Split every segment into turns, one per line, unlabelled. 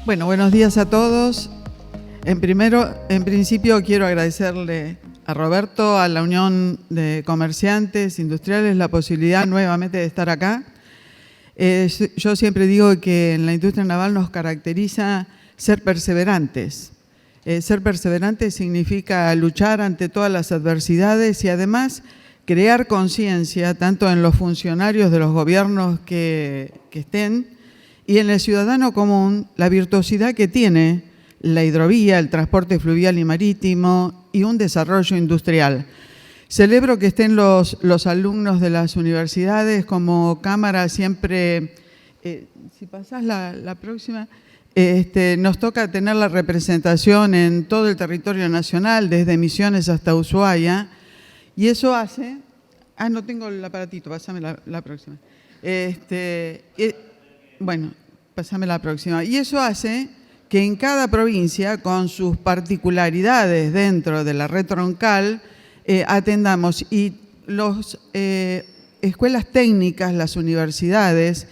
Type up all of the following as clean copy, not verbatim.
Bueno, buenos días a todos. En principio quiero agradecerle a Roberto, a la Unión de Comerciantes Industriales, la posibilidad nuevamente de estar acá. Yo siempre digo que en la industria naval nos caracteriza ser perseverantes. Ser perseverantes significa luchar ante todas las adversidades y además crear conciencia tanto en los funcionarios de los gobiernos que estén y en el ciudadano común la virtuosidad que tiene la hidrovía, el transporte fluvial y marítimo y un desarrollo industrial. Celebro que estén los alumnos de las universidades. Como Cámara siempre, si pasás la próxima, nos toca tener la representación en todo el territorio nacional, desde Misiones hasta Ushuaia, y eso hace… no tengo el aparatito, pásame la próxima. Bueno, pásame la próxima. Y eso hace que en cada provincia, con sus particularidades dentro de la red troncal, atendamos. Y las escuelas técnicas, las universidades,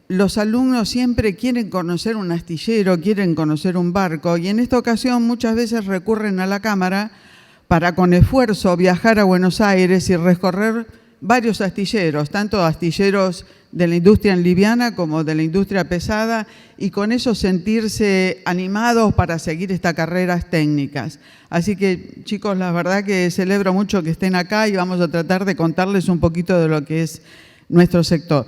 los alumnos siempre quieren conocer un astillero, quieren conocer un barco, y en esta ocasión muchas veces recurren a la Cámara para con esfuerzo viajar a Buenos Aires y recorrer varios astilleros, tanto astilleros de la industria liviana como de la industria pesada, y con eso sentirse animados para seguir estas carreras técnicas. Así que, chicos, la verdad que celebro mucho que estén acá y vamos a tratar de contarles un poquito de lo que es nuestro sector.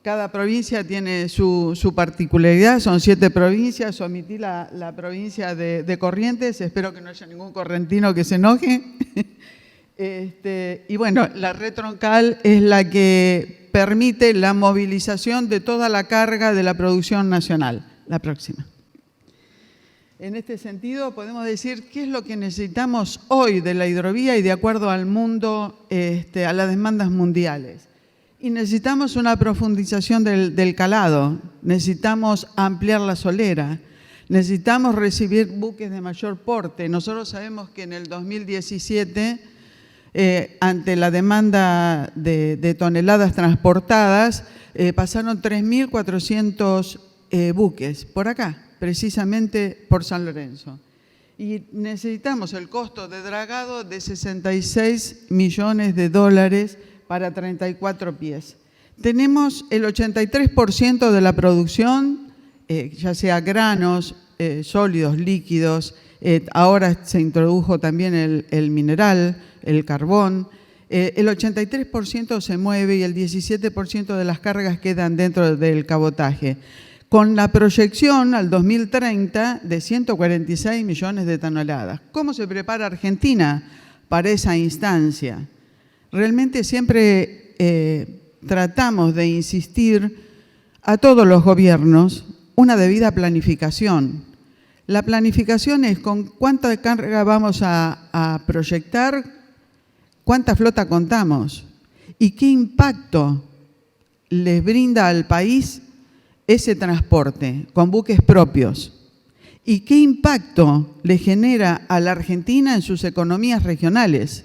Cada provincia tiene su particularidad, son 7 provincias, omití la provincia de Corrientes, espero que no haya ningún correntino que se enoje. Y bueno, la red troncal es la que permite la movilización de toda la carga de la producción nacional. La próxima. En este sentido, podemos decir qué es lo que necesitamos hoy de la hidrovía y de acuerdo al mundo, a las demandas mundiales. Y necesitamos una profundización del calado, necesitamos ampliar la solera, necesitamos recibir buques de mayor porte. Nosotros sabemos que en el 2017, ante la demanda de toneladas transportadas, pasaron 3.400 buques por acá, precisamente por San Lorenzo. Y necesitamos el costo de dragado de $66 millones para 34 pies. Tenemos el 83% de la producción, ya sea granos, sólidos, líquidos, ahora se introdujo también el mineral, el carbón. El 83% se mueve y el 17% de las cargas quedan dentro del cabotaje, con la proyección al 2030 de 146 millones de toneladas. ¿Cómo se prepara Argentina para esa instancia? Realmente siempre tratamos de insistir a todos los gobiernos una debida planificación. La planificación es con cuánta carga vamos a proyectar, cuánta flota contamos y qué impacto les brinda al país ese transporte con buques propios y qué impacto le genera a la Argentina en sus economías regionales.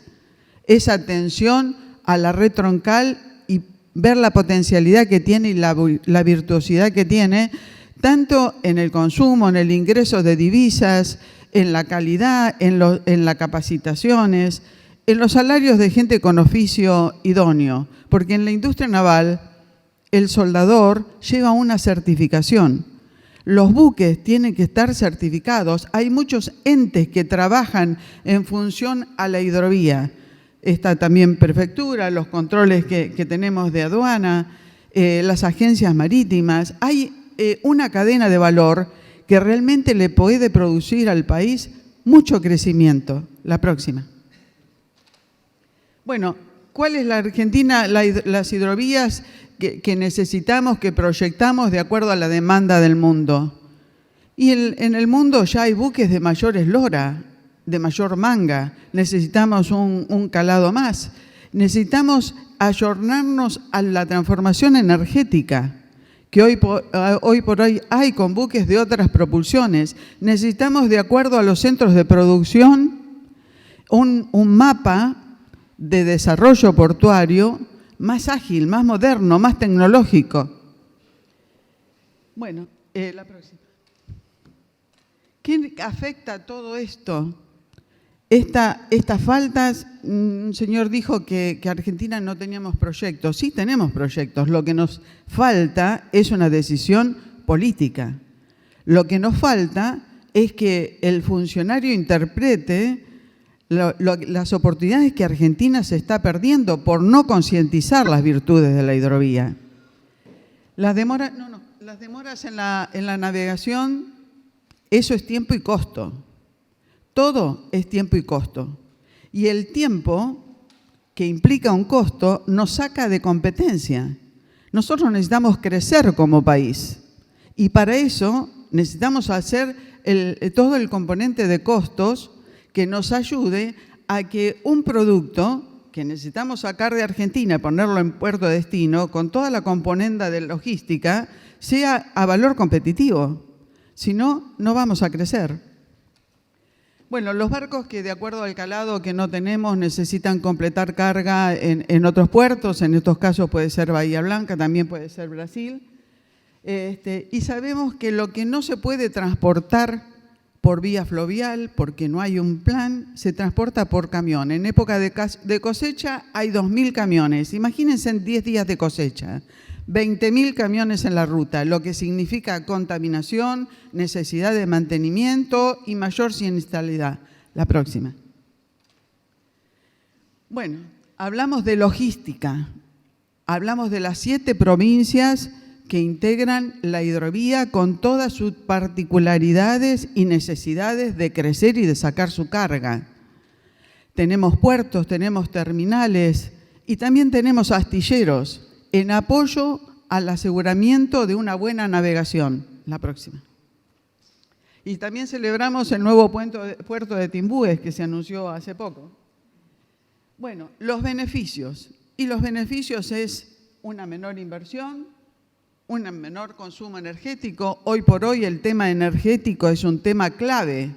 Esa atención a la red troncal y ver la potencialidad que tiene y la virtuosidad que tiene, tanto en el consumo, en el ingreso de divisas, en la calidad, en las capacitaciones, en los salarios de gente con oficio idóneo. Porque en la industria naval, el soldador lleva una certificación. Los buques tienen que estar certificados. Hay muchos entes que trabajan en función a la hidrovía. Está también prefectura, los controles que tenemos de aduana, las agencias marítimas. Hay una cadena de valor que realmente le puede producir al país mucho crecimiento. La próxima. Bueno, ¿cuál es la Argentina, las hidrovías que necesitamos, que proyectamos de acuerdo a la demanda del mundo? Y en el mundo ya hay buques de mayor eslora, de mayor manga. Necesitamos un calado más. Necesitamos ayornarnos a la transformación energética que hoy por hoy hay con buques de otras propulsiones. Necesitamos, de acuerdo a los centros de producción, un mapa de desarrollo portuario más ágil, más moderno, más tecnológico. Bueno, La próxima. ¿Qué afecta todo esto? Estas faltas, un señor dijo que Argentina no teníamos proyectos. Sí, tenemos proyectos. Lo que nos falta es una decisión política. Lo que nos falta es que el funcionario interprete las oportunidades que Argentina se está perdiendo por no concientizar las virtudes de la hidrovía. Las demoras en la navegación, eso es tiempo y costo. Todo es tiempo y costo. Y el tiempo, que implica un costo, nos saca de competencia. Nosotros necesitamos crecer como país. Y para eso necesitamos hacer todo el componente de costos que nos ayude a que un producto que necesitamos sacar de Argentina y ponerlo en puerto de destino, con toda la componenda de logística, sea a valor competitivo. Si no, no vamos a crecer. Bueno, los barcos que de acuerdo al calado que no tenemos necesitan completar carga en otros puertos, en estos casos puede ser Bahía Blanca, también puede ser Brasil. Y sabemos que lo que no se puede transportar por vía fluvial, porque no hay un plan, se transporta por camión. En época de cosecha hay 2.000 camiones. Imagínense en 10 días de cosecha. 20.000 camiones en la ruta, lo que significa contaminación, necesidad de mantenimiento y mayor siniestralidad. La próxima. Bueno, hablamos de logística, hablamos de las 7 provincias que integran la hidrovía con todas sus particularidades y necesidades de crecer y de sacar su carga. Tenemos puertos, tenemos terminales y también tenemos astilleros en apoyo al aseguramiento de una buena navegación. La próxima. Y también celebramos el nuevo puerto de Timbúes que se anunció hace poco. Bueno, los beneficios. Y los beneficios es una menor inversión, un menor consumo energético. Hoy por hoy el tema energético es un tema clave.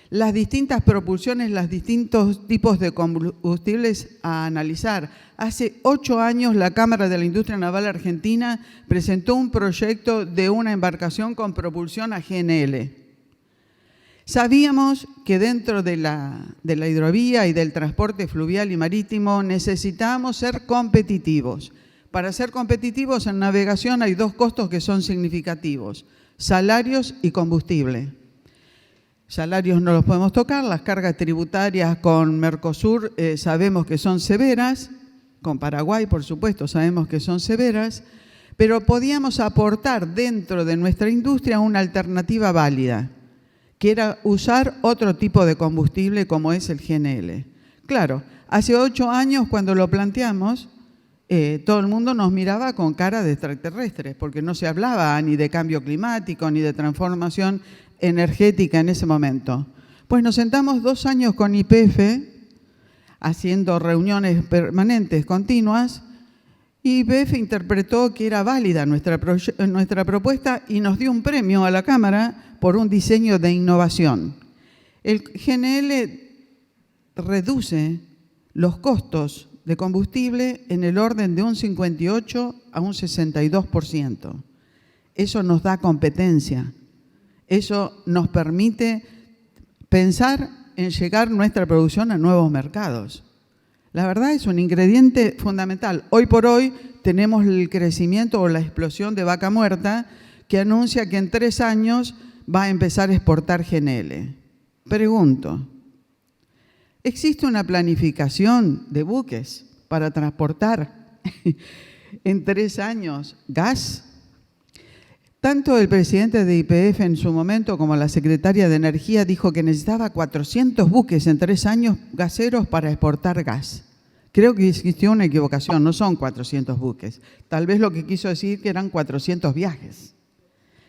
Las distintas propulsiones, los distintos tipos de combustibles a analizar. Hace 8 años la Cámara de la Industria Naval Argentina presentó un proyecto de una embarcación con propulsión a GNL. Sabíamos que dentro de la hidrovía y del transporte fluvial y marítimo necesitábamos ser competitivos. Para ser competitivos en navegación hay 2 costos que son significativos: salarios y combustible. Salarios no los podemos tocar, las cargas tributarias con Mercosur sabemos que son severas, con Paraguay por supuesto sabemos que son severas, pero podíamos aportar dentro de nuestra industria una alternativa válida, que era usar otro tipo de combustible como es el GNL. Claro, hace 8 años cuando lo planteamos, todo el mundo nos miraba con cara de extraterrestres, porque no se hablaba ni de cambio climático ni de transformación energética en ese momento. Pues nos sentamos 2 años con YPF, haciendo reuniones permanentes, continuas, y YPF interpretó que era válida nuestra propuesta y nos dio un premio a la Cámara por un diseño de innovación. El GNL reduce los costos de combustible en el orden de un 58 a un 62%. Eso nos da competencia. Eso nos permite pensar en llegar nuestra producción a nuevos mercados. La verdad es un ingrediente fundamental. Hoy por hoy tenemos el crecimiento o la explosión de Vaca Muerta que anuncia que en 3 años va a empezar a exportar GNL. Pregunto, ¿existe una planificación de buques para transportar en 3 años gas? Tanto el presidente de YPF en su momento como la secretaria de Energía dijo que necesitaba 400 buques en 3 años gaseros para exportar gas. Creo que existió una equivocación, no son 400 buques. Tal vez lo que quiso decir que eran 400 viajes.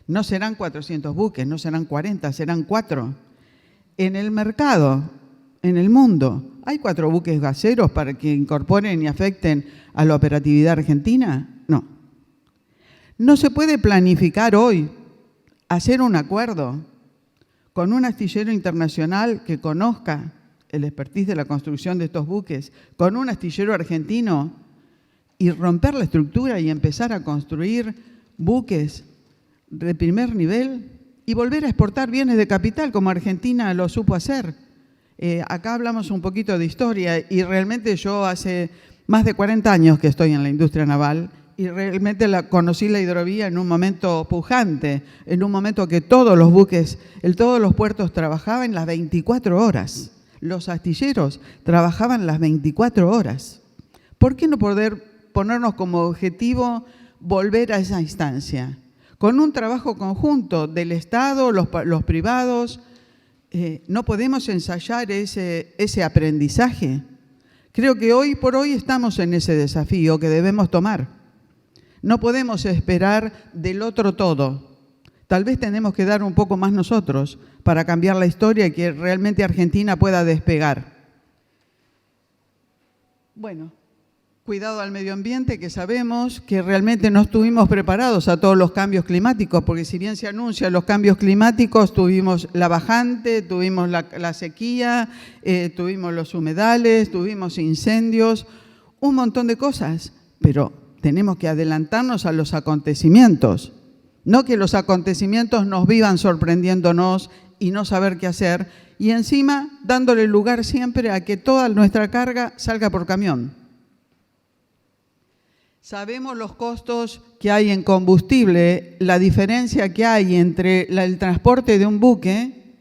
No serán 400 buques, no serán 40, serán 4. En el mercado, en el mundo, ¿hay 4 buques gaseros para que incorporen y afecten a la operatividad argentina? No. No se puede planificar hoy hacer un acuerdo con un astillero internacional que conozca el expertise de la construcción de estos buques, con un astillero argentino y romper la estructura y empezar a construir buques de primer nivel y volver a exportar bienes de capital como Argentina lo supo hacer. Acá hablamos un poquito de historia y realmente yo hace más de 40 años que estoy en la industria naval y realmente conocí la hidrovía en un momento pujante, en un momento que todos los buques, todos los puertos trabajaban las 24 horas. Los astilleros trabajaban las 24 horas. ¿Por qué no poder ponernos como objetivo volver a esa instancia? Con un trabajo conjunto del Estado, los privados, ¿no podemos ensayar ese aprendizaje? Creo que hoy por hoy estamos en ese desafío que debemos tomar. No podemos esperar del otro todo. Tal vez tenemos que dar un poco más nosotros para cambiar la historia y que realmente Argentina pueda despegar. Bueno, cuidado al medio ambiente, que sabemos que realmente no estuvimos preparados a todos los cambios climáticos, porque si bien se anuncian los cambios climáticos, tuvimos la bajante, tuvimos la sequía, tuvimos los humedales, tuvimos incendios, un montón de cosas, pero tenemos que adelantarnos a los acontecimientos, no que los acontecimientos nos vivan sorprendiéndonos y no saber qué hacer, y encima dándole lugar siempre a que toda nuestra carga salga por camión. Sabemos los costos que hay en combustible, la diferencia que hay entre el transporte de un buque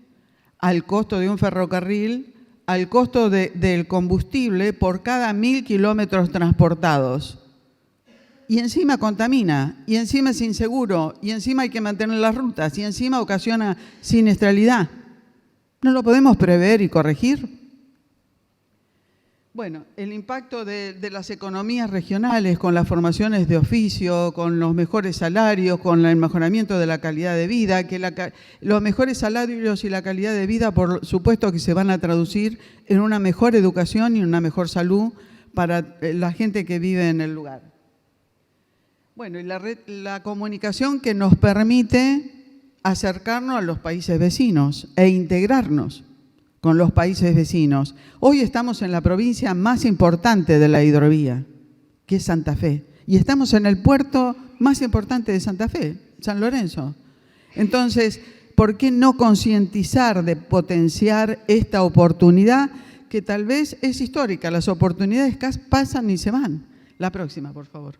al costo de un ferrocarril, al costo del combustible por cada 1000 kilómetros transportados. Y encima contamina, y encima es inseguro, y encima hay que mantener las rutas, y encima ocasiona siniestralidad. ¿No lo podemos prever y corregir? Bueno, el impacto de las economías regionales con las formaciones de oficio, con los mejores salarios, con el mejoramiento de la calidad de vida, que los mejores salarios y la calidad de vida, por supuesto que se van a traducir en una mejor educación y una mejor salud para la gente que vive en el lugar. Bueno, y la comunicación que nos permite acercarnos a los países vecinos e integrarnos con los países vecinos. Hoy estamos en la provincia más importante de la hidrovía, que es Santa Fe, y estamos en el puerto más importante de Santa Fe, San Lorenzo. Entonces, ¿por qué no concientizar de potenciar esta oportunidad que tal vez es histórica? Las oportunidades pasan y se van. La próxima, por favor.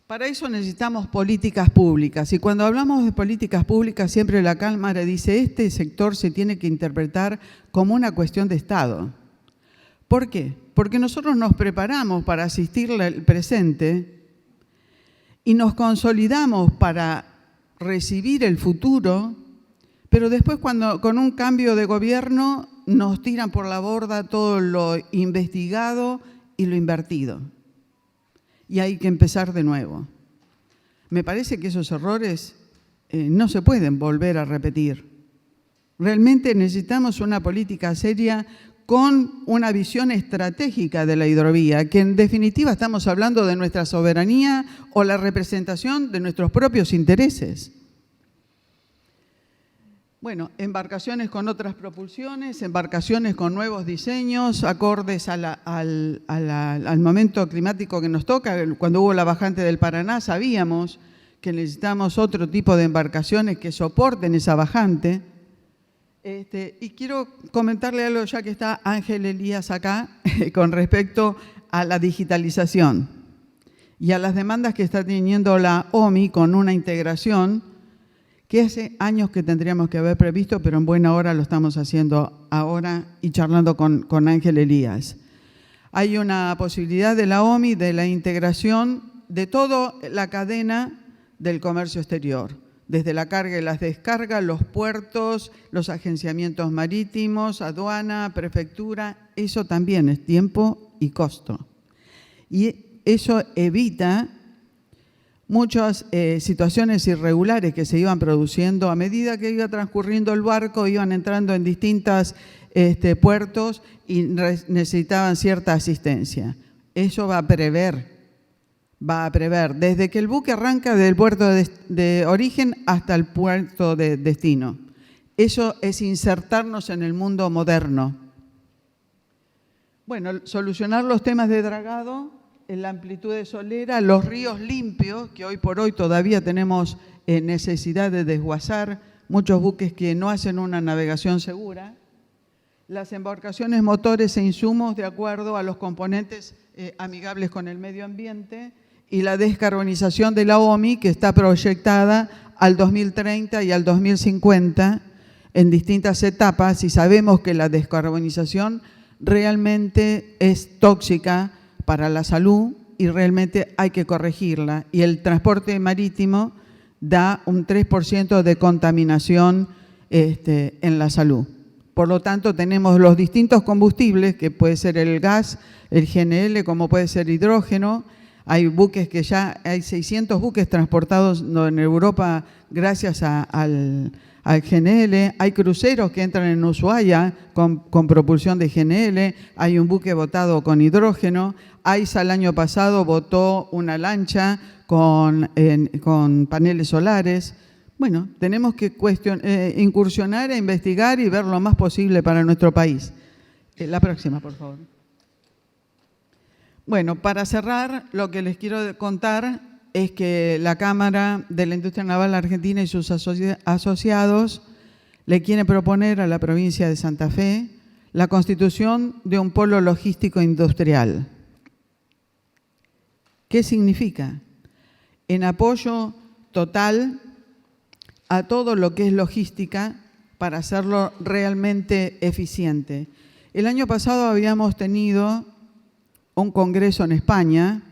Para eso necesitamos políticas públicas y cuando hablamos de políticas públicas siempre la Cámara dice este sector se tiene que interpretar como una cuestión de Estado. ¿Por qué? Porque nosotros nos preparamos para asistir al presente y nos consolidamos para recibir el futuro, pero después cuando con un cambio de gobierno nos tiran por la borda todo lo investigado y lo invertido. Y hay que empezar de nuevo. Me parece que esos errores no se pueden volver a repetir. Realmente necesitamos una política seria con una visión estratégica de la hidrovía, que en definitiva estamos hablando de nuestra soberanía o la representación de nuestros propios intereses. Bueno, embarcaciones con otras propulsiones, embarcaciones con nuevos diseños, acordes al momento climático que nos toca. Cuando hubo la bajante del Paraná sabíamos que necesitamos otro tipo de embarcaciones que soporten esa bajante. Y quiero comentarle algo ya que está Ángel Elías acá con respecto a la digitalización y a las demandas que está teniendo la OMI con una integración que hace años que tendríamos que haber previsto, pero en buena hora lo estamos haciendo ahora y charlando con Ángel Elías. Hay una posibilidad de la OMI de la integración de toda la cadena del comercio exterior, desde la carga y las descargas, los puertos, los agenciamientos marítimos, aduana, prefectura, eso también es tiempo y costo. Y eso evita muchas situaciones irregulares que se iban produciendo a medida que iba transcurriendo el barco, iban entrando en distintos puertos y necesitaban cierta asistencia. Eso va a prever desde que el buque arranca del puerto de origen hasta el puerto de destino. Eso es insertarnos en el mundo moderno. Bueno, solucionar los temas de dragado en la amplitud de Solera, los ríos limpios, que hoy por hoy todavía tenemos necesidad de desguazar, muchos buques que no hacen una navegación segura, las embarcaciones, motores e insumos de acuerdo a los componentes amigables con el medio ambiente y la descarbonización de la OMI, que está proyectada al 2030 y al 2050 en distintas etapas, y sabemos que la descarbonización realmente es tóxica para la salud y realmente hay que corregirla. Y el transporte marítimo da un 3% de contaminación en la salud. Por lo tanto, tenemos los distintos combustibles, que puede ser el gas, el GNL, como puede ser hidrógeno. Hay buques que ya, hay 600 buques transportados en Europa gracias al GNL. Hay cruceros que entran en Ushuaia con propulsión de GNL. Hay un buque botado con hidrógeno. AISA el año pasado botó una lancha con paneles solares. Bueno, tenemos que incursionar e investigar y ver lo más posible para nuestro país. La próxima, por favor. Bueno, para cerrar, lo que les quiero contar es que la Cámara de la Industria Naval Argentina y sus asociados le quieren proponer a la provincia de Santa Fe la constitución de un polo logístico industrial. ¿Qué significa? En apoyo total a todo lo que es logística para hacerlo realmente eficiente. El año pasado habíamos tenido un congreso en España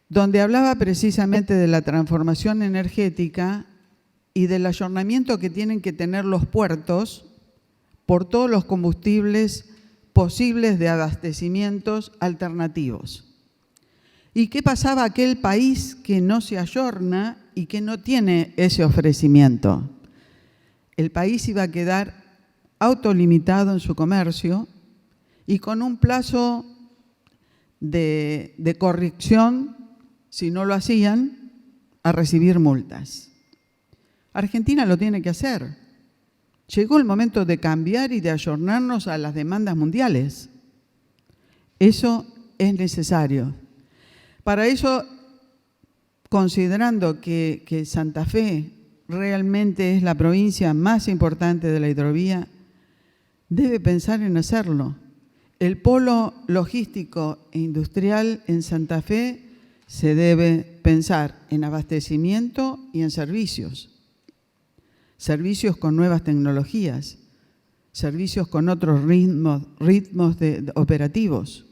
donde hablaba precisamente de la transformación energética y del ayornamiento que tienen que tener los puertos por todos los combustibles posibles de abastecimientos alternativos. ¿Y qué pasaba aquel país que no se ayorna y que no tiene ese ofrecimiento? El país iba a quedar autolimitado en su comercio y con un plazo de corrección, si no lo hacían, a recibir multas. Argentina lo tiene que hacer. Llegó el momento de cambiar y de ayornarnos a las demandas mundiales. Eso es necesario. Para eso, considerando que Santa Fe realmente es la provincia más importante de la hidrovía, debe pensar en hacerlo. El polo logístico e industrial en Santa Fe se debe pensar en abastecimiento y en servicios. Servicios con nuevas tecnologías, servicios con otros ritmos operativos.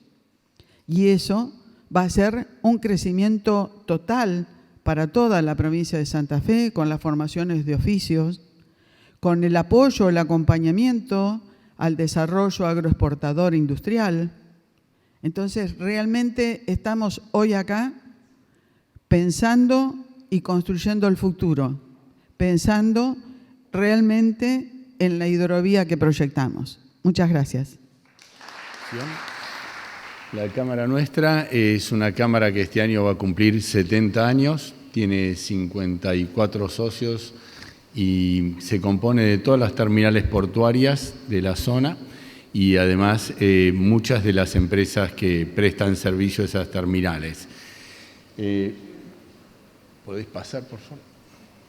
Y eso va a ser un crecimiento total para toda la provincia de Santa Fe, con las formaciones de oficios, con el apoyo, el acompañamiento al desarrollo agroexportador industrial. Entonces, realmente estamos hoy acá pensando y construyendo el futuro, pensando realmente en la hidrovía que proyectamos. Muchas gracias.
La Cámara nuestra es una Cámara que este año va a cumplir 70 años, tiene 54 socios y se compone de todas las terminales portuarias de la zona y además muchas de las empresas que prestan servicio a esas terminales. ¿Podéis pasar, por favor?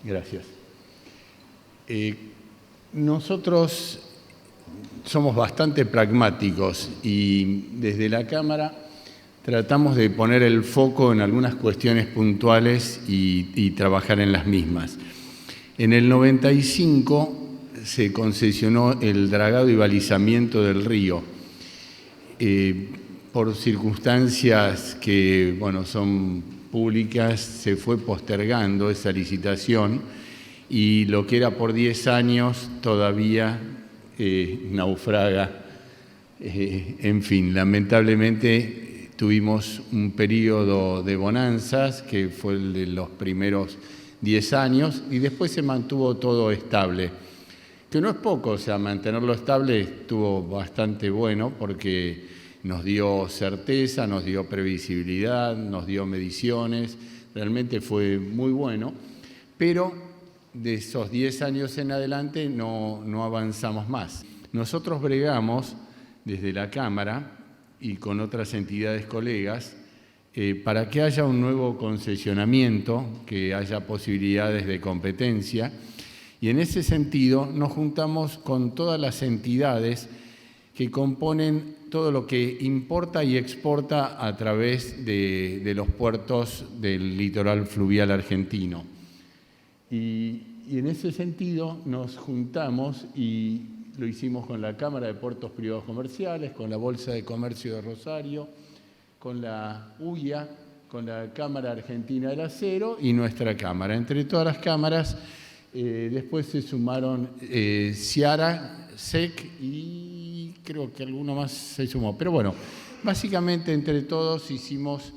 Gracias. Nosotros somos bastante pragmáticos y desde la Cámara tratamos de poner el foco en algunas cuestiones puntuales y trabajar en las mismas. En el 95 se concesionó el dragado y balizamiento del río. Por circunstancias que, bueno, son públicas, se fue postergando esa licitación y lo que era por 10 años todavía naufraga. En fin, lamentablemente tuvimos un periodo de bonanzas que fue el de los primeros 10 años y después se mantuvo todo estable, que no es poco, o sea, mantenerlo estable estuvo bastante bueno porque nos dio certeza, nos dio previsibilidad, nos dio mediciones, realmente fue muy bueno, pero de esos 10 años en adelante no avanzamos más. Nosotros bregamos desde la Cámara y con otras entidades colegas para que haya un nuevo concesionamiento, que haya posibilidades de competencia. Y en ese sentido nos juntamos con todas las entidades que componen todo lo que importa y exporta a través de los puertos del litoral fluvial argentino. Y en ese sentido nos juntamos y lo hicimos con la Cámara de Puertos Privados Comerciales, con la Bolsa de Comercio de Rosario, con la UIA, con la Cámara Argentina del Acero y nuestra Cámara. Entre todas las cámaras, después se sumaron Ciara, SEC y creo que alguno más se sumó. Pero bueno, básicamente entre todos hicimos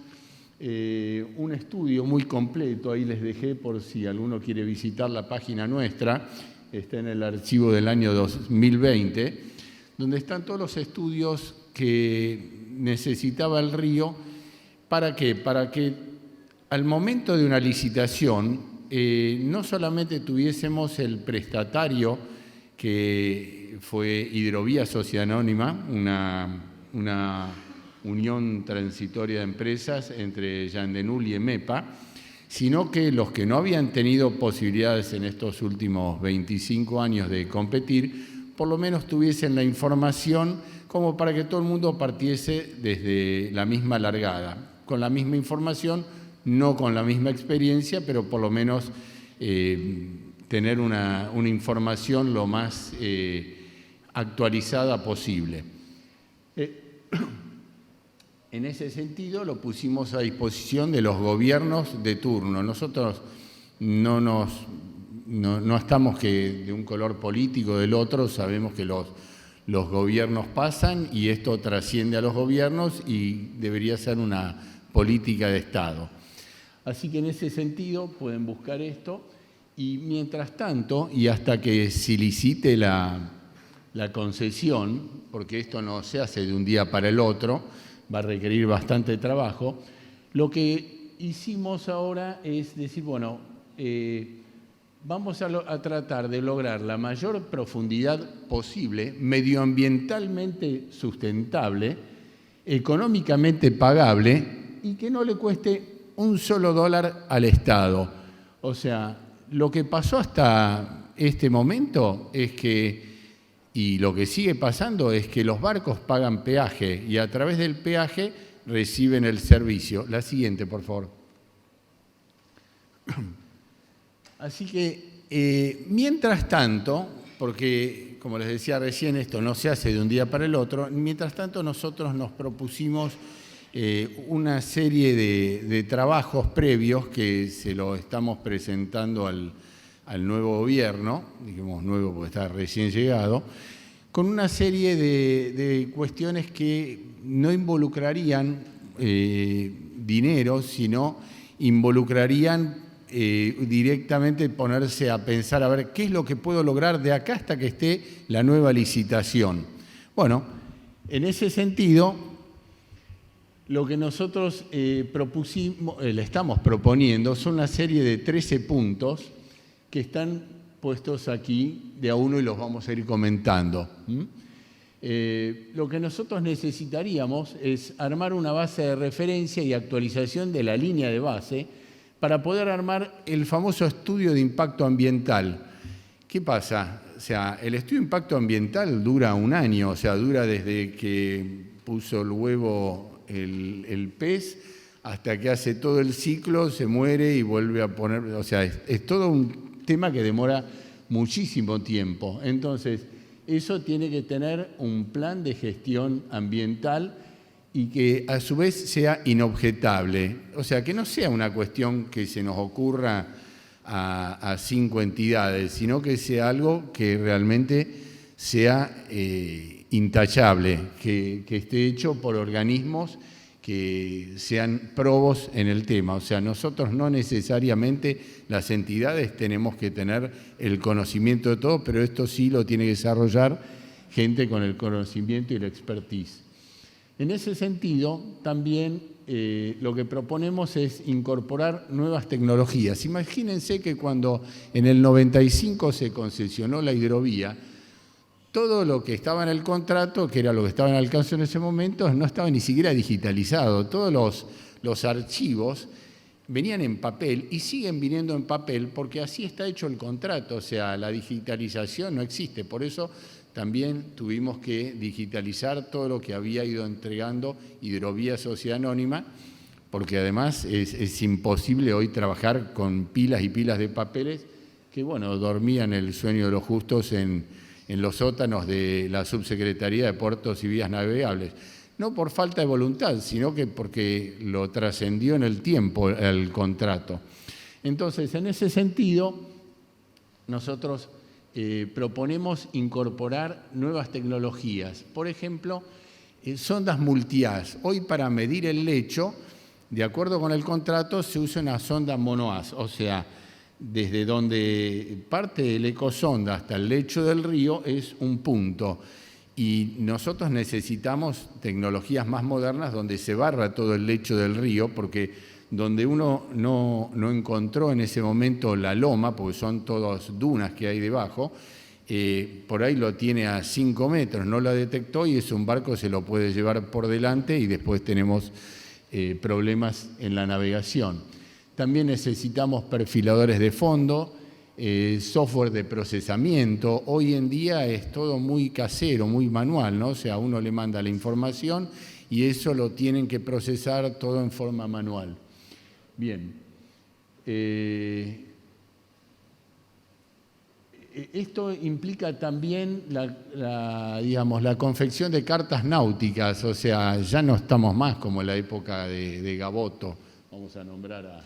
un estudio muy completo. Ahí les dejé por si alguno quiere visitar la página nuestra. Está en el archivo del año 2020, donde están todos los estudios que necesitaba el río. ¿Para qué? Para que al momento de una licitación no solamente tuviésemos el prestatario, que fue Hidrovía Sociedad Anónima, una unión transitoria de empresas entre Yandenul y EMEPA, sino que los que no habían tenido posibilidades en estos últimos 25 años de competir, por lo menos tuviesen la información como para que todo el mundo partiese desde la misma largada, con la misma información, no con la misma experiencia, pero por lo menos tener una información lo más actualizada posible. En ese sentido lo pusimos a disposición de los gobiernos de turno. Nosotros no estamos que de un color político o del otro, sabemos que los gobiernos pasan y esto trasciende a los gobiernos y debería ser una política de Estado. Así que en ese sentido pueden buscar esto y mientras tanto, y hasta que se licite la concesión, porque esto no se hace de un día para el otro, va a requerir bastante trabajo, lo que hicimos ahora es decir, bueno, vamos a tratar de lograr la mayor profundidad posible, medioambientalmente sustentable, económicamente pagable y que no le cueste un solo dólar al Estado. O sea, lo que pasó hasta este momento es que, y lo que sigue pasando es que los barcos pagan peaje y a través del peaje reciben el servicio. La siguiente, por favor. Así que, mientras tanto, porque como les decía recién, esto no se hace de un día para el otro, mientras tanto nosotros nos propusimos una serie de trabajos previos que se lo estamos presentando al nuevo gobierno, digamos nuevo porque está recién llegado, con una serie de cuestiones que no involucrarían dinero, sino involucrarían directamente ponerse a pensar a ver qué es lo que puedo lograr de acá hasta que esté la nueva licitación. Bueno, en ese sentido, lo que nosotros le estamos proponiendo son una serie de 13 puntos que están puestos aquí de a uno y los vamos a ir comentando. Lo que nosotros necesitaríamos es armar una base de referencia y actualización de la línea de base para poder armar el famoso estudio de impacto ambiental. ¿Qué pasa? O sea, el estudio de impacto ambiental dura un año, o sea, dura desde que puso el huevo el pez hasta que hace todo el ciclo, se muere y vuelve a poner, o sea, es todo un tema que demora muchísimo tiempo. Entonces, eso tiene que tener un plan de gestión ambiental y que a su vez sea inobjetable. O sea, que no sea una cuestión que se nos ocurra a 5 entidades, sino que sea algo que realmente sea intachable, que esté hecho por organismos que sean probos en el tema. O sea, nosotros no necesariamente, las entidades, tenemos que tener el conocimiento de todo, pero esto sí lo tiene que desarrollar gente con el conocimiento y la expertise. En ese sentido, también lo que proponemos es incorporar nuevas tecnologías. Imagínense que cuando en el 95 se concesionó la hidrovía, todo lo que estaba en el contrato, que era lo que estaba en alcance en ese momento, no estaba ni siquiera digitalizado. Todos los archivos venían en papel y siguen viniendo en papel porque así está hecho el contrato, o sea, la digitalización no existe. Por eso también tuvimos que digitalizar todo lo que había ido entregando Hidrovía Sociedad Anónima, porque además es imposible hoy trabajar con pilas y pilas de papeles que, bueno, dormían el sueño de los justos en los sótanos de la Subsecretaría de Puertos y Vías Navegables. No por falta de voluntad, sino que porque lo trascendió en el tiempo el contrato. Entonces, en ese sentido, nosotros proponemos incorporar nuevas tecnologías. Por ejemplo, sondas multi-haz. Hoy, para medir el lecho, de acuerdo con el contrato, se usa una sonda monohaz, o sea, desde donde parte del ecosonda hasta el lecho del río es un punto. Y nosotros necesitamos tecnologías más modernas donde se barra todo el lecho del río, porque donde uno no encontró en ese momento la loma, porque son todas dunas que hay debajo, por ahí lo tiene a 5 metros, no la detectó y es un barco, se lo puede llevar por delante y después tenemos problemas en la navegación. También necesitamos perfiladores de fondo, software de procesamiento. Hoy en día es todo muy casero, muy manual, ¿no? O sea, uno le manda la información y eso lo tienen que procesar todo en forma manual. Bien. Esto implica también la confección de cartas náuticas, o sea, ya no estamos más como en la época de Gaboto. Vamos a nombrar a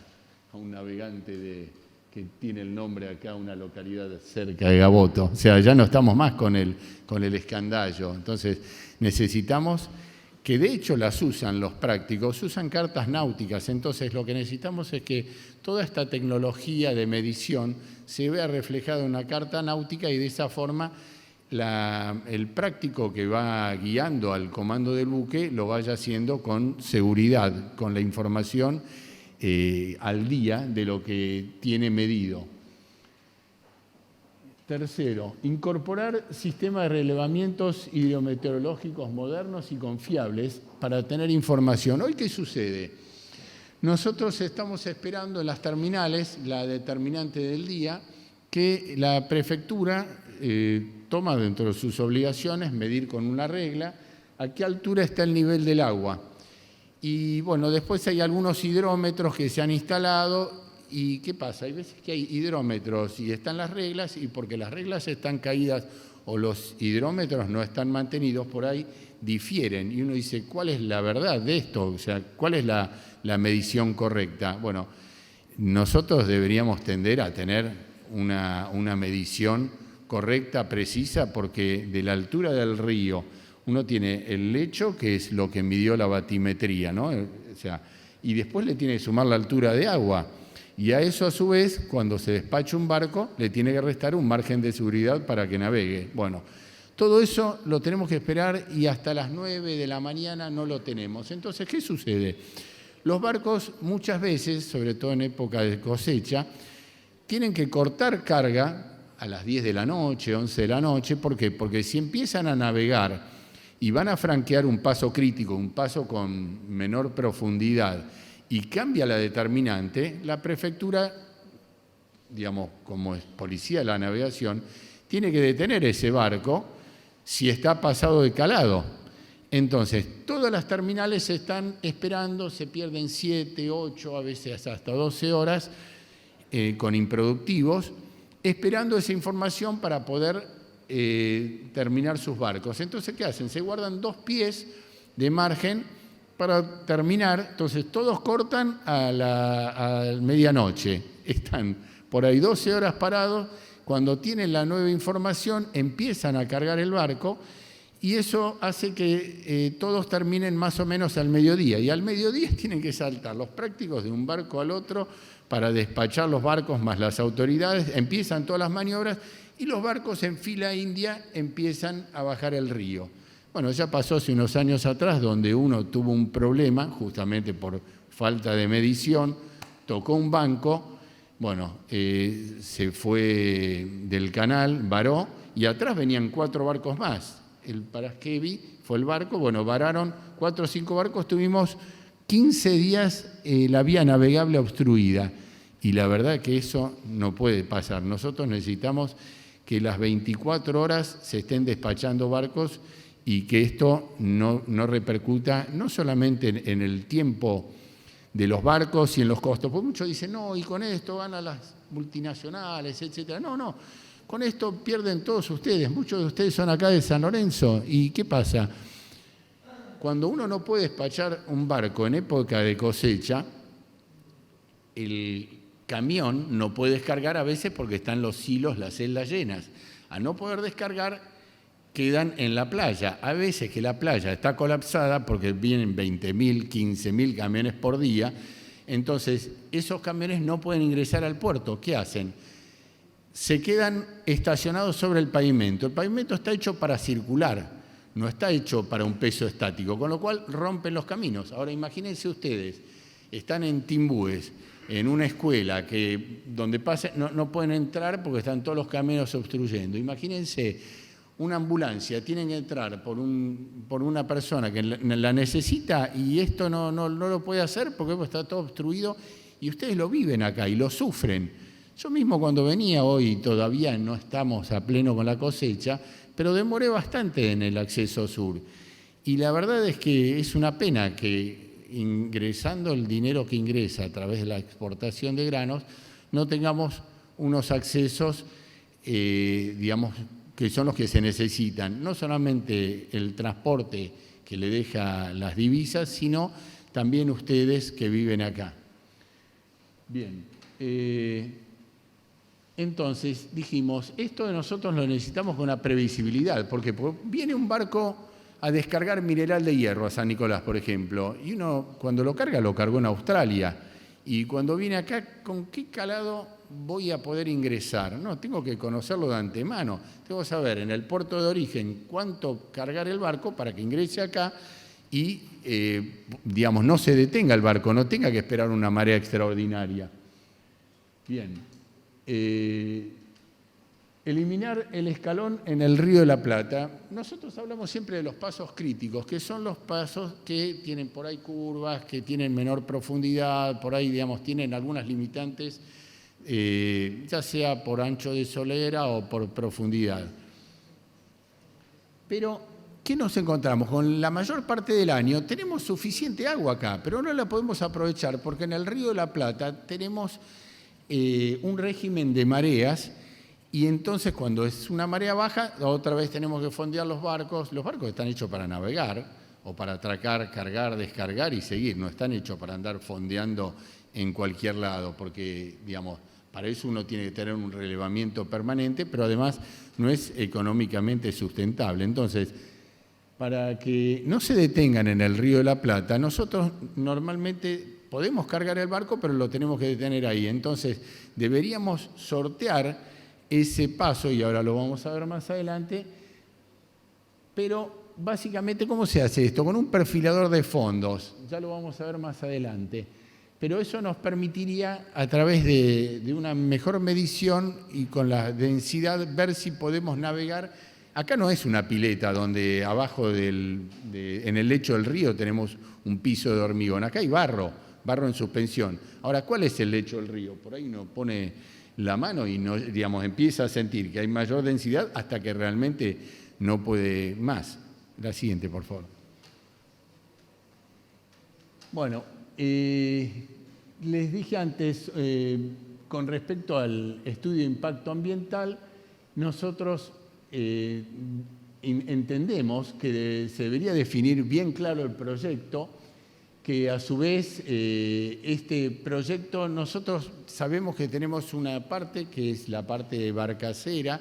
un navegante que tiene el nombre acá, una localidad cerca de Gaboto. O sea, ya no estamos más con el escandallo. Entonces, necesitamos, que de hecho las usan los prácticos, usan cartas náuticas. Entonces, lo que necesitamos es que toda esta tecnología de medición se vea reflejada en una carta náutica y de esa forma el práctico que va guiando al comando del buque lo vaya haciendo con seguridad, con la información al día de lo que tiene medido. Tercero, incorporar sistemas de relevamientos hidrometeorológicos modernos y confiables para tener información. ¿Hoy qué sucede? Nosotros estamos esperando en las terminales, la determinante del día, que la prefectura toma dentro de sus obligaciones medir con una regla a qué altura está el nivel del agua. Y bueno, después hay algunos hidrómetros que se han instalado y ¿qué pasa? Hay veces que hay hidrómetros y están las reglas y porque las reglas están caídas o los hidrómetros no están mantenidos, por ahí difieren. Y uno dice, ¿cuál es la verdad de esto? O sea, ¿cuál es la medición correcta? Bueno, nosotros deberíamos tender a tener una medición correcta, precisa, porque de la altura del río uno tiene el lecho, que es lo que midió la batimetría, ¿no? O sea, y después le tiene que sumar la altura de agua. Y a eso, a su vez, cuando se despacha un barco, le tiene que restar un margen de seguridad para que navegue. Bueno, todo eso lo tenemos que esperar y hasta las 9 de la mañana no lo tenemos. Entonces, ¿qué sucede? Los barcos muchas veces, sobre todo en época de cosecha, tienen que cortar carga a las 10 de la noche, 11 de la noche. ¿Por qué? Porque si empiezan a navegar y van a franquear un paso crítico, un paso con menor profundidad, y cambia la determinante, la prefectura, digamos, como es policía de la navegación, tiene que detener ese barco si está pasado de calado. Entonces, todas las terminales están esperando, se pierden 7, 8, a veces hasta 12 horas con improductivos, esperando esa información para poder terminar sus barcos. Entonces, ¿qué hacen? Se guardan 2 pies de margen para terminar. Entonces, todos cortan a medianoche. Están por ahí 12 horas parados. Cuando tienen la nueva información, empiezan a cargar el barco y eso hace que todos terminen más o menos al mediodía. Y al mediodía tienen que saltar los prácticos de un barco al otro para despachar los barcos más las autoridades. Empiezan todas las maniobras y los barcos en fila india empiezan a bajar el río. Bueno, ya pasó hace unos años atrás donde uno tuvo un problema, justamente por falta de medición, tocó un banco, bueno, se fue del canal, varó, y atrás venían 4 barcos más. El Paraskevi fue el barco, bueno, vararon 4 o 5 barcos, tuvimos 15 días la vía navegable obstruida. Y la verdad que eso no puede pasar. Nosotros necesitamos que las 24 horas se estén despachando barcos y que esto no repercuta no solamente en el tiempo de los barcos y en los costos. Porque muchos dicen, no, y con esto van a las multinacionales, etcétera. No, con esto pierden todos ustedes. Muchos de ustedes son acá de San Lorenzo. ¿Y qué pasa? Cuando uno no puede despachar un barco en época de cosecha, el camión no puede descargar a veces porque están los silos, las celdas llenas. A no poder descargar, quedan en la playa. A veces que la playa está colapsada porque vienen 20.000, 15.000 camiones por día, entonces esos camiones no pueden ingresar al puerto. ¿Qué hacen? Se quedan estacionados sobre el pavimento. El pavimento está hecho para circular, no está hecho para un peso estático, con lo cual rompen los caminos. Ahora imagínense ustedes, están en Timbúes, en una escuela donde no pueden entrar porque están todos los caminos obstruyendo. Imagínense una ambulancia, tienen que entrar por una persona que la necesita y esto no lo puede hacer porque está todo obstruido y ustedes lo viven acá y lo sufren. Yo mismo cuando venía hoy, todavía no estamos a pleno con la cosecha, pero demoré bastante en el acceso sur. Y la verdad es que es una pena que ingresando el dinero que ingresa a través de la exportación de granos, no tengamos unos accesos, digamos, que son los que se necesitan. No solamente el transporte que le deja las divisas, sino también ustedes que viven acá. Bien. Entonces dijimos, esto de nosotros lo necesitamos con una previsibilidad, porque viene un barco a descargar mineral de hierro a San Nicolás, por ejemplo, y uno cuando lo cargó en Australia, y cuando viene acá, ¿con qué calado voy a poder ingresar? No, tengo que conocerlo de antemano, tengo que saber en el puerto de origen cuánto cargar el barco para que ingrese acá y, digamos, no se detenga el barco, no tenga que esperar una marea extraordinaria. Bien. Eliminar el escalón en el Río de la Plata. Nosotros hablamos siempre de los pasos críticos, que son los pasos que tienen por ahí curvas, que tienen menor profundidad, por ahí, digamos, tienen algunas limitantes, ya sea por ancho de solera o por profundidad. Pero, ¿qué nos encontramos? Con la mayor parte del año tenemos suficiente agua acá, pero no la podemos aprovechar porque en el Río de la Plata tenemos un régimen de mareas. Y entonces cuando es una marea baja, otra vez tenemos que fondear los barcos. Los barcos están hechos para navegar o para atracar, cargar, descargar y seguir. No están hechos para andar fondeando en cualquier lado porque, digamos, para eso uno tiene que tener un relevamiento permanente, pero además no es económicamente sustentable. Entonces, para que no se detengan en el Río de la Plata, nosotros normalmente podemos cargar el barco, pero lo tenemos que detener ahí. Entonces, deberíamos sortear ese paso, y ahora lo vamos a ver más adelante, pero básicamente, ¿cómo se hace esto? Con un perfilador de fondos, ya lo vamos a ver más adelante, pero eso nos permitiría, a través de una mejor medición y con la densidad, ver si podemos navegar. Acá no es una pileta donde abajo en el lecho del río tenemos un piso de hormigón, acá hay barro en suspensión. Ahora, ¿cuál es el lecho del río? Por ahí uno pone la mano y no, digamos, empieza a sentir que hay mayor densidad hasta que realmente no puede más. La siguiente, por favor. Bueno, les dije antes, con respecto al estudio de impacto ambiental, nosotros entendemos que se debería definir bien claro el proyecto, que a su vez este proyecto nosotros sabemos que tenemos una parte que es la parte barcacera,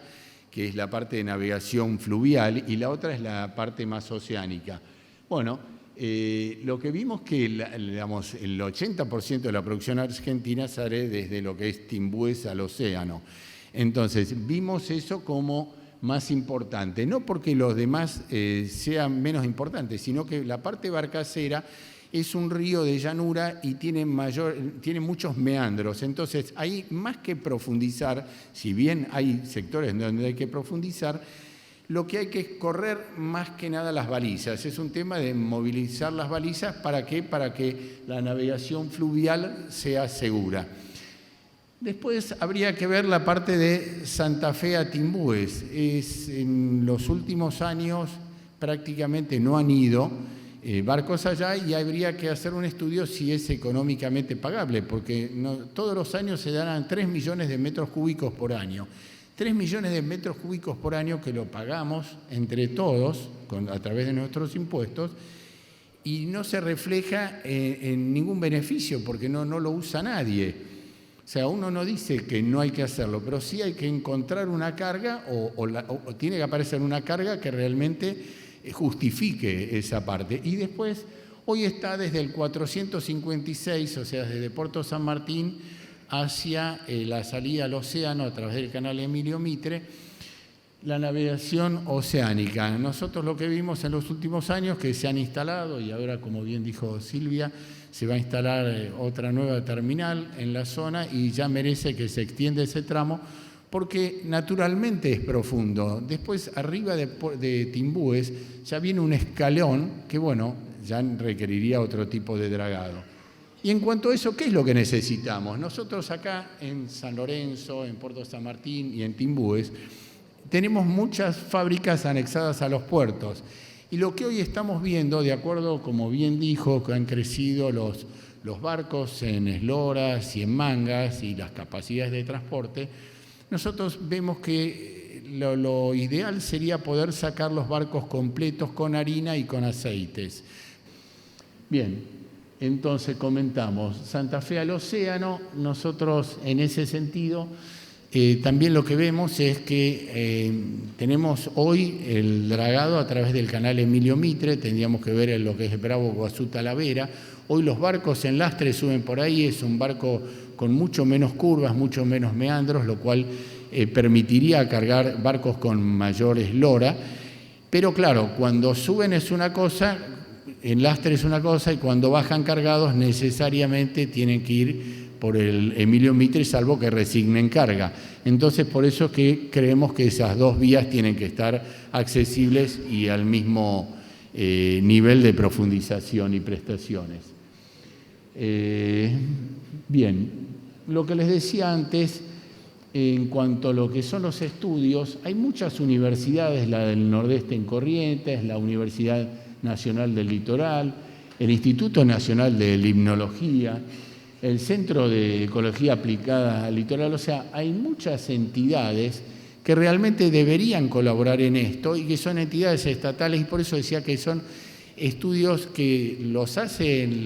que es la parte de navegación fluvial, y la otra es la parte más oceánica. Bueno, lo que vimos que digamos, el 80% de la producción argentina sale desde lo que es Timbúes al océano. Entonces, vimos eso como más importante, no porque los demás sean menos importantes, sino que la parte barcacera es un río de llanura y tiene muchos meandros. Entonces, ahí más que profundizar, si bien hay sectores donde hay que profundizar, lo que hay que es correr más que nada las balizas. Es un tema de movilizar las balizas. ¿Para qué? Para que la navegación fluvial sea segura. Después habría que ver la parte de Santa Fe a Timbúes. En los últimos años prácticamente no han ido barcos allá y habría que hacer un estudio si es económicamente pagable, porque todos los años se darán 3 millones de metros cúbicos por año. 3 millones de metros cúbicos por año que lo pagamos entre todos a través de nuestros impuestos y no se refleja en ningún beneficio porque no lo usa nadie. O sea, uno no dice que no hay que hacerlo, pero sí hay que encontrar una carga o tiene que aparecer una carga que realmente justifique esa parte. Y después, hoy está desde el 456, o sea, desde Puerto San Martín hacia la salida al océano a través del canal Emilio Mitre, la navegación oceánica. Nosotros lo que vimos en los últimos años que se han instalado, y ahora, como bien dijo Silvia, se va a instalar otra nueva terminal en la zona y ya merece que se extienda ese tramo porque naturalmente es profundo. Después, arriba de Timbúes, ya viene un escalón que, bueno, ya requeriría otro tipo de dragado. Y en cuanto a eso, ¿qué es lo que necesitamos? Nosotros acá en San Lorenzo, en Puerto San Martín y en Timbúes, tenemos muchas fábricas anexadas a los puertos. Y lo que hoy estamos viendo, de acuerdo, como bien dijo, que han crecido los barcos en esloras y en mangas y las capacidades de transporte, nosotros vemos que lo ideal sería poder sacar los barcos completos con harina y con aceites. Bien, entonces comentamos, Santa Fe al océano, nosotros en ese sentido también lo que vemos es que tenemos hoy el dragado a través del canal Emilio Mitre, tendríamos que ver lo que es Bravo, Guazú, Talavera. Hoy los barcos en lastre suben por ahí, es un barco con mucho menos curvas, mucho menos meandros, lo cual permitiría cargar barcos con mayor eslora. Pero claro, cuando suben es una cosa, en lastre es una cosa, y cuando bajan cargados necesariamente tienen que ir por el Emilio Mitre, salvo que resignen carga. Entonces, por eso es que creemos que esas dos vías tienen que estar accesibles y al mismo nivel de profundización y prestaciones. Bien, lo que les decía antes, en cuanto a lo que son los estudios, hay muchas universidades, la del Nordeste en Corrientes, la Universidad Nacional del Litoral, el Instituto Nacional de Limnología, el Centro de Ecología Aplicada al Litoral. O sea, hay muchas entidades que realmente deberían colaborar en esto y que son entidades estatales, y por eso decía que son estudios que los hacen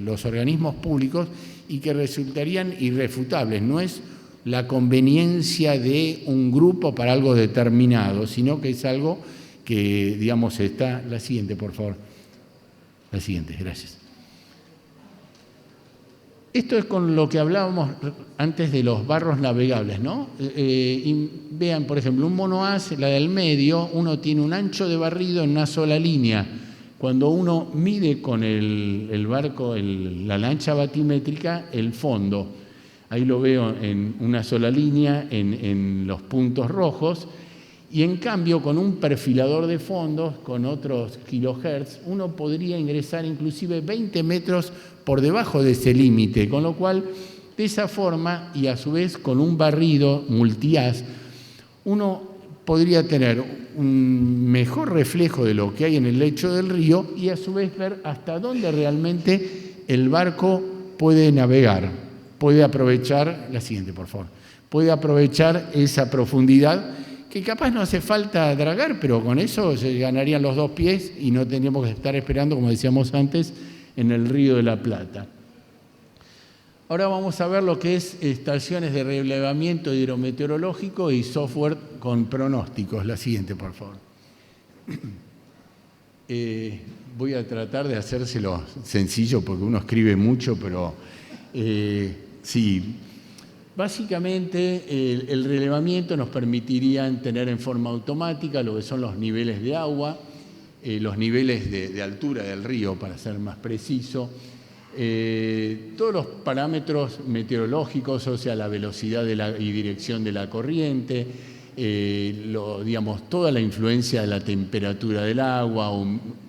los organismos públicos y que resultarían irrefutables. No es la conveniencia de un grupo para algo determinado, sino que es algo que, está... La siguiente, por favor. La siguiente, gracias. Esto es con lo que hablábamos antes de los barros navegables, ¿no? Y vean, por ejemplo, un monohaz, la del medio, uno tiene un ancho de barrido en una sola línea. Cuando uno mide con el barco, la lancha batimétrica, el fondo, ahí lo veo en una sola línea, en los puntos rojos, y en cambio con un perfilador de fondos, con otros kilohertz, uno podría ingresar inclusive 20 metros por debajo de ese límite, con lo cual, de esa forma, y a su vez con un barrido multihaz, uno podría tener un mejor reflejo de lo que hay en el lecho del río y a su vez ver hasta dónde realmente el barco puede navegar, puede aprovechar, la siguiente por favor, puede aprovechar esa profundidad que capaz no hace falta dragar, pero con eso se ganarían los dos pies y no tendríamos que estar esperando, como decíamos antes, en el Río de la Plata. Ahora vamos a ver lo que es estaciones de relevamiento hidrometeorológico y software con pronósticos. La siguiente, por favor. Voy a tratar de hacérselo sencillo porque uno escribe mucho, pero sí. Básicamente, el relevamiento nos permitiría tener en forma automática lo que son los niveles de agua, los niveles de altura del río, para ser más preciso, todos los parámetros meteorológicos, o sea, la velocidad y dirección de la corriente, digamos, toda la influencia de la temperatura del agua,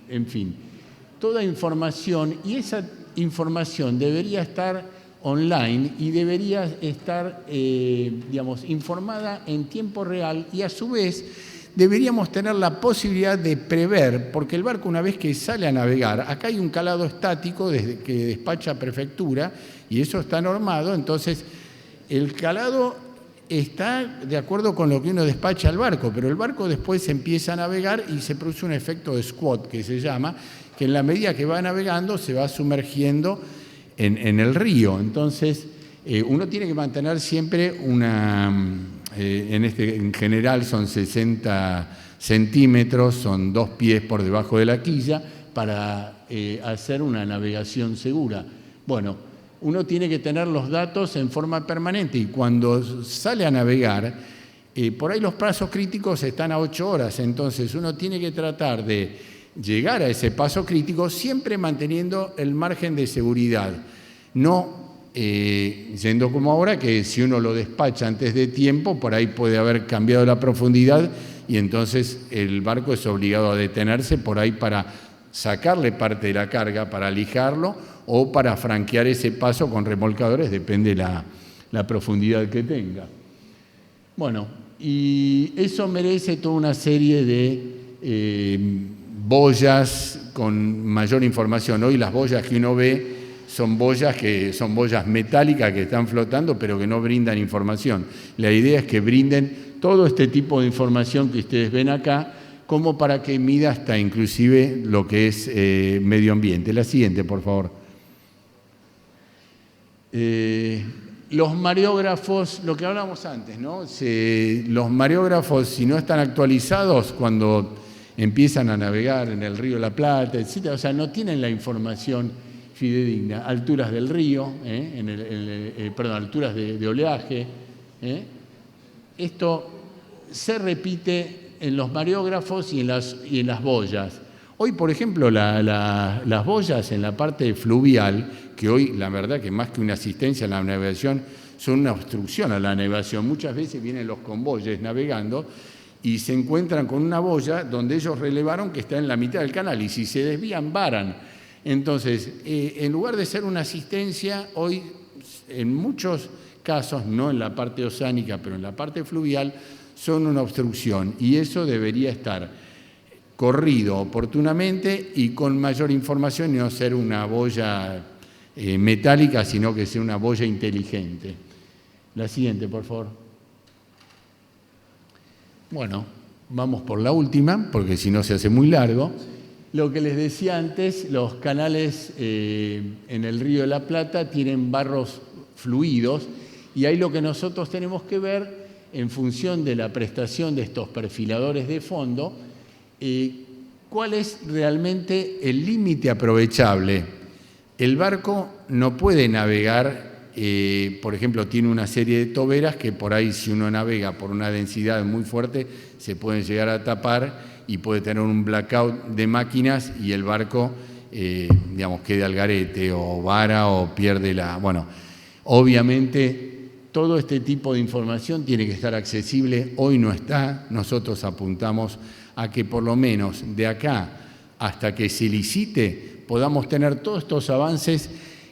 en fin, toda información, y esa información debería estar online y debería estar, digamos, informada en tiempo real, y a su vez deberíamos tener la posibilidad de prever, porque el barco, una vez que sale a navegar, acá hay un calado estático desde que despacha prefectura y eso está normado, entonces el calado está de acuerdo con lo que uno despacha al barco, pero el barco después empieza a navegar y se produce un efecto de squat, que se llama, que en la medida que va navegando se va sumergiendo en el río. Entonces, uno tiene que mantener siempre en general son 60 centímetros, son 2 pies por debajo de la quilla, para hacer una navegación segura. Bueno, uno tiene que tener los datos en forma permanente, y cuando sale a navegar, por ahí los plazos críticos están a 8 horas, entonces uno tiene que tratar de llegar a ese paso crítico siempre manteniendo el margen de seguridad, no yendo como ahora, que si uno lo despacha antes de tiempo, por ahí puede haber cambiado la profundidad y entonces el barco es obligado a detenerse por ahí para sacarle parte de la carga, para lijarlo o para franquear ese paso con remolcadores, depende la profundidad que tenga. Bueno, y eso merece toda una serie de boyas con mayor información. Hoy las boyas que uno ve son boyas metálicas que están flotando, pero que no brindan información. La idea es que brinden todo este tipo de información que ustedes ven acá, como para que mida hasta inclusive lo que es medio ambiente. La siguiente, por favor. Los mareógrafos, lo que hablábamos antes, ¿no? Los mareógrafos, si no están actualizados, cuando empiezan a navegar en el río de la Plata, etc., o sea, no tienen la información fidedigna, alturas del río, alturas de oleaje. Esto se repite en los mareógrafos y en las boyas. Hoy, por ejemplo, las boyas en la parte fluvial, que hoy la verdad que más que una asistencia a la navegación, son una obstrucción a la navegación. Muchas veces vienen los convoyes navegando y se encuentran con una boya donde ellos relevaron que está en la mitad del canal, y si se desvían, varan. Entonces, en lugar de ser una asistencia, hoy en muchos casos, no en la parte oceánica, pero en la parte fluvial, son una obstrucción, y eso debería estar corrido oportunamente y con mayor información, y no ser una boya metálica, sino que sea una boya inteligente. La siguiente, por favor. Bueno, vamos por la última, porque si no se hace muy largo. Lo que les decía antes, los canales en el Río de la Plata tienen barros fluidos, y ahí lo que nosotros tenemos que ver, en función de la prestación de estos perfiladores de fondo, cuál es realmente el límite aprovechable. El barco no puede navegar, por ejemplo, tiene una serie de toberas que por ahí, si uno navega por una densidad muy fuerte, se pueden llegar a tapar y puede tener un blackout de máquinas y el barco, digamos, quede al garete o vara o pierde la... Bueno, obviamente todo este tipo de información tiene que estar accesible. Hoy no está. Nosotros apuntamos a que por lo menos de acá hasta que se licite podamos tener todos estos avances,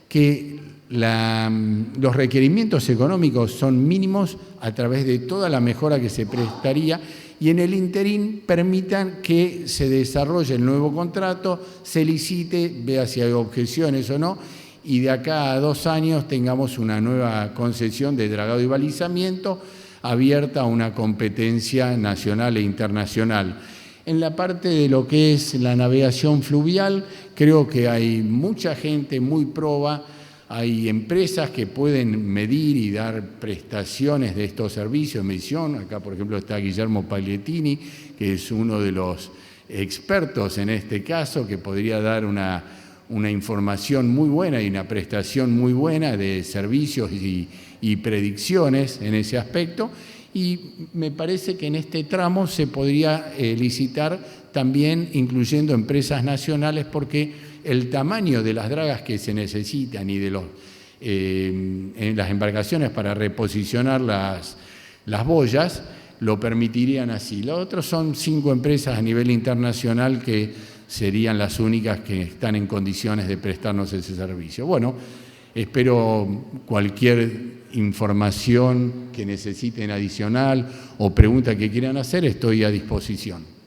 que los requerimientos económicos son mínimos a través de toda la mejora que se prestaría, y en el interín permitan que se desarrolle el nuevo contrato, se licite, vea si hay objeciones o no, y de acá a 2 años tengamos una nueva concesión de dragado y balizamiento abierta a una competencia nacional e internacional. En la parte de lo que es la navegación fluvial, creo que hay mucha gente muy proba. Hay empresas que pueden medir y dar prestaciones de estos servicios, medición. Acá, por ejemplo, está Guillermo Pagliettini, que es uno de los expertos en este caso, que podría dar una información muy buena y una prestación muy buena de servicios y predicciones en ese aspecto. Y me parece que en este tramo se podría licitar también incluyendo empresas nacionales, porque el tamaño de las dragas que se necesitan y de en las embarcaciones para reposicionar las boyas lo permitirían así. Los otros son 5 empresas a nivel internacional que serían las únicas que están en condiciones de prestarnos ese servicio. Bueno, espero cualquier información que necesiten adicional o pregunta que quieran hacer, estoy a disposición.